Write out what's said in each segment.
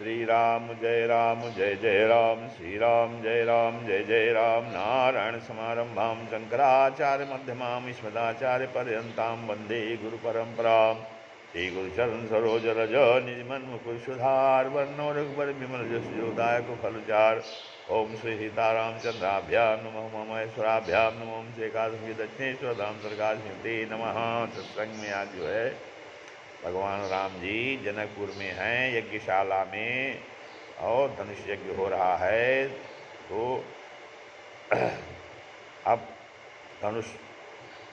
जय राम जय जय राम, श्री राम जय जय राम। नारायण समारंभां शंकराचार्य मध्यमां अस्मदाचार्य पर्यन्तां वन्दे गुरु परंपरां। श्री गुरुचरण सरोज रज निज मन मुकुर सुधार, वर्णो रघुबर विमल जस जोदायक फलचार। ओम श्री सीताराम चंद्राभ्यां नमः, मम ऐश्वराभ्यां नमः, ओम श्री एकादशी दक्षिणेश्वर धाम सरकार स्मृति नमः। सत्संग में आज जो है भगवान राम जी जनकपुर में हैं यज्ञशाला में, और धनुष यज्ञ हो रहा है। तो अब धनुष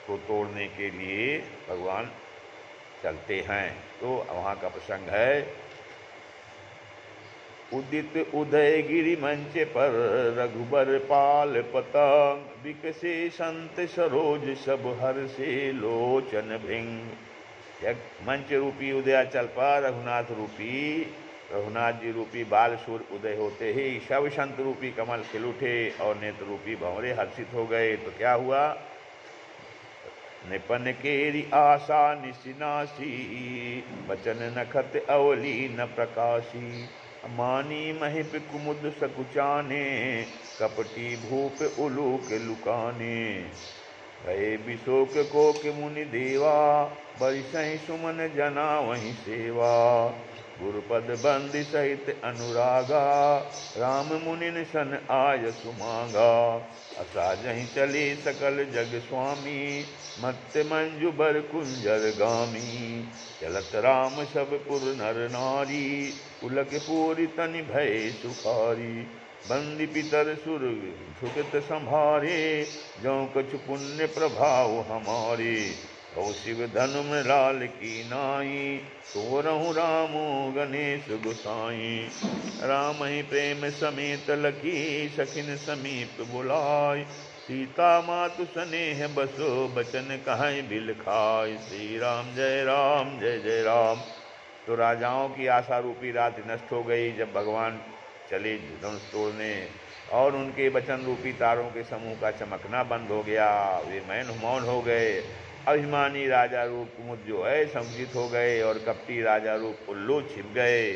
को तोड़ने के लिए भगवान चलते हैं। तो वहाँ का प्रसंग है, उदित उदय गिरि मंच पर रघुबर पाल पतंग, विकसे संत सरोज सब हर से लोचन भृंग। मंच रूपी उदयाचल पर रघुनाथ जी रूपी बाल सूर्य उदय होते ही शव संत रूपी कमल खिल उठे और नेत्र रूपी भंवरे हर्षित हो गए। तो क्या हुआ? निपन केरी आशा निशिनासी, बचन नखत अवली न प्रकाशी। मानी महिप कुमुद सकुचाने, कपटी भूप उलूक लुकाने। गए विशोक को के मुनि देवा, बरिसहि सुमन जना वहीं सेवा। गुरुपद बंदी सहित अनुरागा, राम मुनिन सन आय सुमांगा। असाजहि चले सकल जग स्वामी, मत्त मंजु बर कुंजर गामी। चलत राम सब पुर नर नारी, पुलक पूरी तनि भय सुखारी। बंदी पितर सुर झुकत संभारे, जो कछु पुण्य प्रभाव हमारे। ओ शिव धनु लाल की नाई, तोरहु रामो गणेश गुसाई। राम ही प्रेम समेत लखी, सखिन समीप बुलाय। सीता मातु स्नेह बसो, बचन कहीं बिल खाय। श्री राम जय जय राम। तो राजाओं की आशा रूपी रात नष्ट हो गई जब भगवान चले धनुष तोड़ने, और उनके वचन रूपी तारों के समूह का चमकना बंद हो गया। वे मौन हो गए। अभिमानी राजा रूप कुमुद जो है संकुचित हो गए, और कपटी राजा रूप उल्लू छिप गए।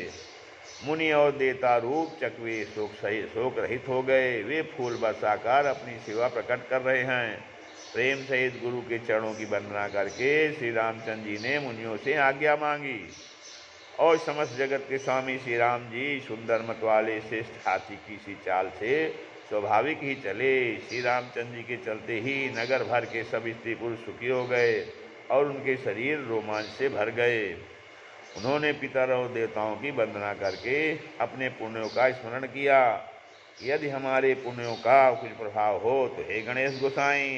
मुनि और देवता रूप चकवे शोक रहित हो गए। वे फूल बरसाकर अपनी सेवा प्रकट कर रहे हैं। प्रेम सहित गुरु के चरणों की वंदना करके श्री रामचंद्र जी ने मुनियों से आज्ञा मांगी, और समस्त जगत के स्वामी श्री राम जी सुंदर मत वाले श्रेष्ठ हाथी की सी चाल से स्वाभाविक ही चले। श्री रामचंद्र जी के चलते ही नगर भर के सब स्त्री पुरुष सुखी हो गए, और उनके शरीर रोमांच से भर गए। उन्होंने पितर और देवताओं की वंदना करके अपने पुण्यों का स्मरण किया। यदि हमारे पुण्यों का कुछ प्रभाव हो तो हे गणेश गोसाई,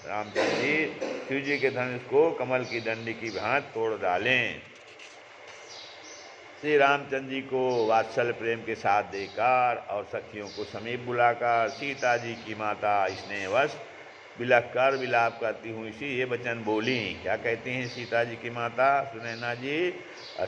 रामचंद्र जी शिव जी के धनुष को कमल की डंडी की भांति तोड़ डालें। श्री रामचंद्र जी को वात्सल्य प्रेम के साथ देकर और सखियों को समीप बुलाकर सीता जी की माता स्नेहवश बिलख कर विलाप करती हुई सी ये वचन बोली। क्या कहती हैं सीता जी की माता? सुनैना जी,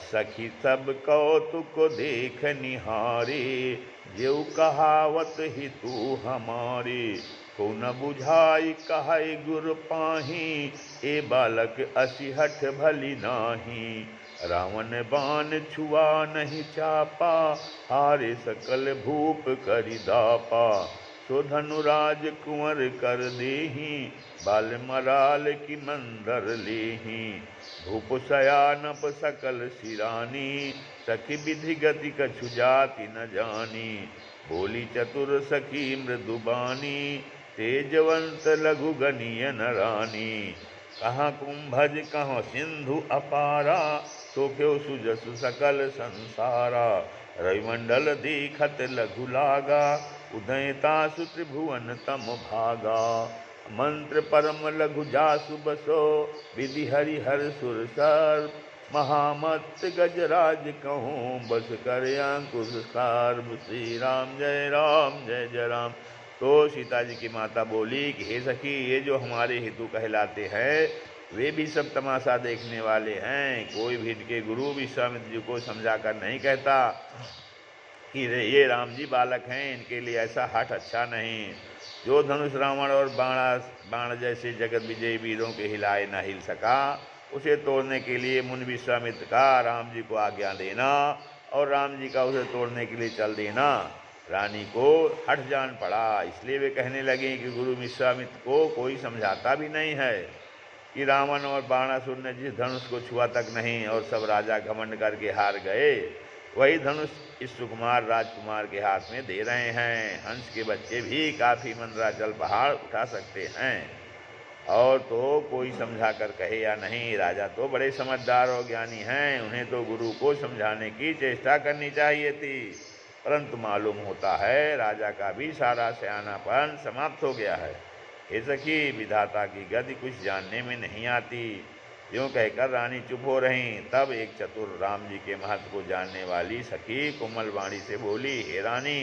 सखी सब कौतुक देख निहारे, जेऊ कहावत ही तू हमारे। को न बुझाई कहाई गुर पाही, ए बालक असिहठ भली नाही। रावण बाण छुआ नहीं चापा, हारे सकल भूप करि दापा। सो धनुराज कुंवर कर देही, बाल मराल की मंदर लेही। भूप सयानप सकल सिरानी, सखी विधि गति कछु जाति न जानी। बोली चतुर सखी मृदुबानी, तेजवंत लघु गनियन रानी। कहाँ कुंभज कहाँ सिंधु अपारा, सोख्यो सुजसु सकल संसारा। रविमंडल देखत लघु लागा, उदयता त्रिभुवन तम भागा। मंत्र परम लघु जासु बसो, विधि हरि हर सुर सर। महामत गजराज कहूँ, बस कर अंकुश कार्ब। श्री राम जय जय राम। तो सीता जी की माता बोली कि हे सखी, ये जो हमारे हितु कहलाते हैं वे भी सब तमाशा देखने वाले हैं। कोई भी इनके गुरु विश्वामित्र जी को समझा कर नहीं कहता कि ये राम जी बालक हैं, इनके लिए ऐसा हठ अच्छा नहीं। जो धनुष रावण और बाण जैसे जगत विजयी वीरों के हिलाए न हिल सका, उसे तोड़ने के लिए मुनि विश्वामित्र का राम जी को आज्ञा देना और राम जी का उसे तोड़ने के लिए चल देना रानी को हठ जान पड़ा। इसलिए वे कहने लगे कि गुरु विश्वामित्र को कोई समझाता भी नहीं है कि रावण और बाणासुर ने जिस धनुष को छुआ तक नहीं और सब राजा घमंड करके हार गए, वही धनुष इस सुकुमार राजकुमार के हाथ में दे रहे हैं। हंस के बच्चे भी काफ़ी मंदराचल पहाड़ उठा सकते हैं, और तो कोई समझा कर कहे या नहीं। राजा तो बड़े समझदार और ज्ञानी हैं, उन्हें तो गुरु को समझाने की चेष्टा करनी चाहिए थी, परंतु मालूम होता है राजा का भी सारा सयानापन समाप्त हो गया है। हे सखी, विधाता की गति कुछ जानने में नहीं आती। यूँ कहकर रानी चुप हो रहीं। तब एक चतुर राम जी के महत्व को जानने वाली सखी कोमल वाणी से बोली, हे रानी,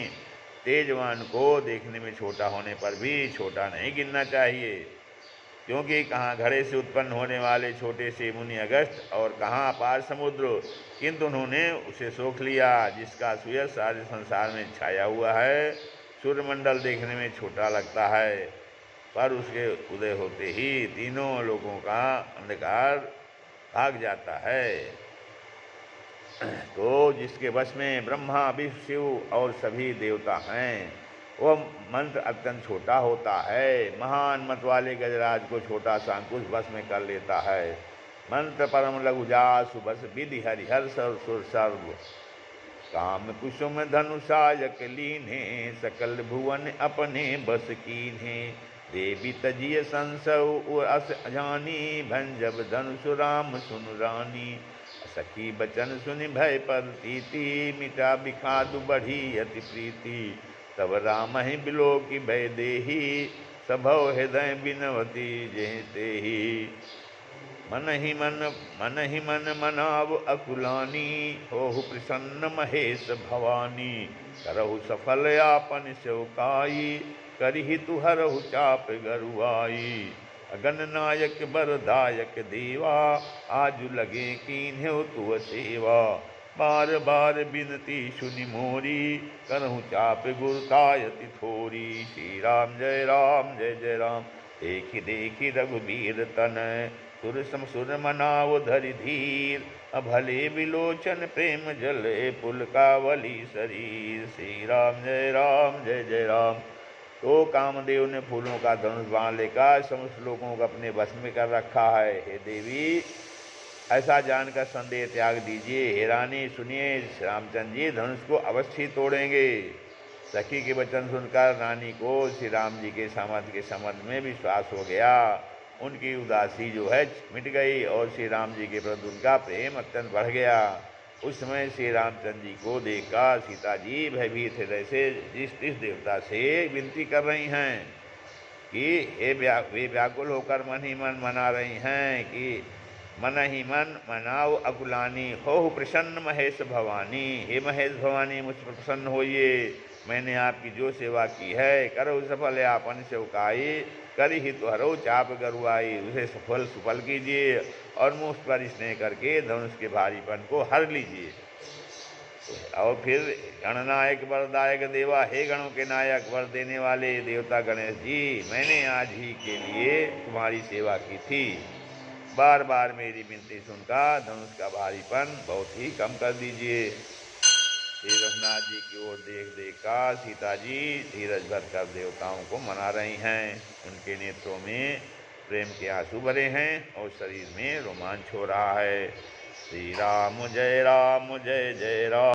तेजवान को देखने में छोटा होने पर भी छोटा नहीं गिनना चाहिए, क्योंकि कहाँ घड़े से उत्पन्न होने वाले छोटे से मुनि अगस्त और कहाँ अपार समुद्र, किंतु उन्होंने उसे सोख लिया जिसका सुयश सारे संसार में छाया हुआ है। सूर्यमंडल देखने में छोटा लगता है, पर उसके उदय होते ही तीनों लोगों का अंधकार भाग जाता है। तो जिसके वश में ब्रह्मा विष्णु शिव और सभी देवता हैं, वह मंत्र अत्यंत छोटा होता है। महान मत वाले गजराज को छोटा सा अंकुश वश में कर लेता है। मंत्र परम लघु जासु बस विधि हरिहर सुर सर्व, काम कुसुम धनुषायक लीने, सकल भुवन अपने बस कीन्हे। देवी तजिय संसव अस जानी, भंजब धनुष राम सुन रानी। सखी बचन सुनि भय परतीति, मिटा बिखादु बढ़ी अति प्रीति। तब राम ही बिलो की भय देही, सभव हृदय बिनवती जेते ही। मन ही मन मनाव अकुलानी, होहु प्रसन्न महेश भवानी। करहु सफल आपन सेवकाई, करहि तुहरहु चाप गरुआई। अगन नायक बरदायक देवा, आजु लगे कीन्ह्यो तुअ सेवा। बार बार बिनती सुनि मोरी, करहु चाप गुरतायति थोरी। श्री राम जय राम, देखि देखि रघुबीर तन, सुर सम सुर मनाव धरि धीर। अभले विलोचन प्रेम जले, पुलकावली शरीर। श्री राम जय राम। तो कामदेव ने फूलों का धनुष बाण लेकर समस्त लोगों को अपने वश में कर रखा है। हे देवी, ऐसा जानकर संदेह त्याग दीजिए। हे रानी, सुनिए, रामचंद्र जी धनुष को अवश्य तोड़ेंगे। सखी के वचन सुनकर रानी को श्री राम जी के सामर्थ्य के संबंध में विश्वास हो गया। उनकी उदासी जो है मिट गई और श्री राम जी के प्रति उनका प्रेम अत्यंत बढ़ गया। उस समय श्री रामचंद्र जी को देखकर सीता जी भयभीत हृदय से जिस देवता से विनती कर रही हैं कि वे व्याकुल होकर मन ही मन मना रही हैं कि मन ही मन मनाओ अकुलानी, हो प्रसन्न महेश भवानी। हे महेश भवानी, मुझ पर प्रसन्न होइए। मैंने आपकी जो सेवा की है, करो सफल है आपन सेवकाई। करी ही तो हरो चाप गरुआई, उसे सफल सुफल कीजिए और मुझ पर स्नेह करके धनुष के भारीपन को हर लीजिए। और फिर गणनायक वरदायक देवा, हे गणों के नायक वर देने वाले देवता गणेश जी, मैंने आज ही के लिए तुम्हारी सेवा की थी। बार बार मेरी विनती सुनकर धनुष का भारीपन बहुत ही कम कर दीजिए। श्री रघुनाथ जी की ओर देख कर सीता जी धीरज भर कर देवताओं को मना रही हैं। उनके नेत्रों में प्रेम के आंसू भरे हैं और शरीर में रोमांच हो रहा है। श्री राम जय राम।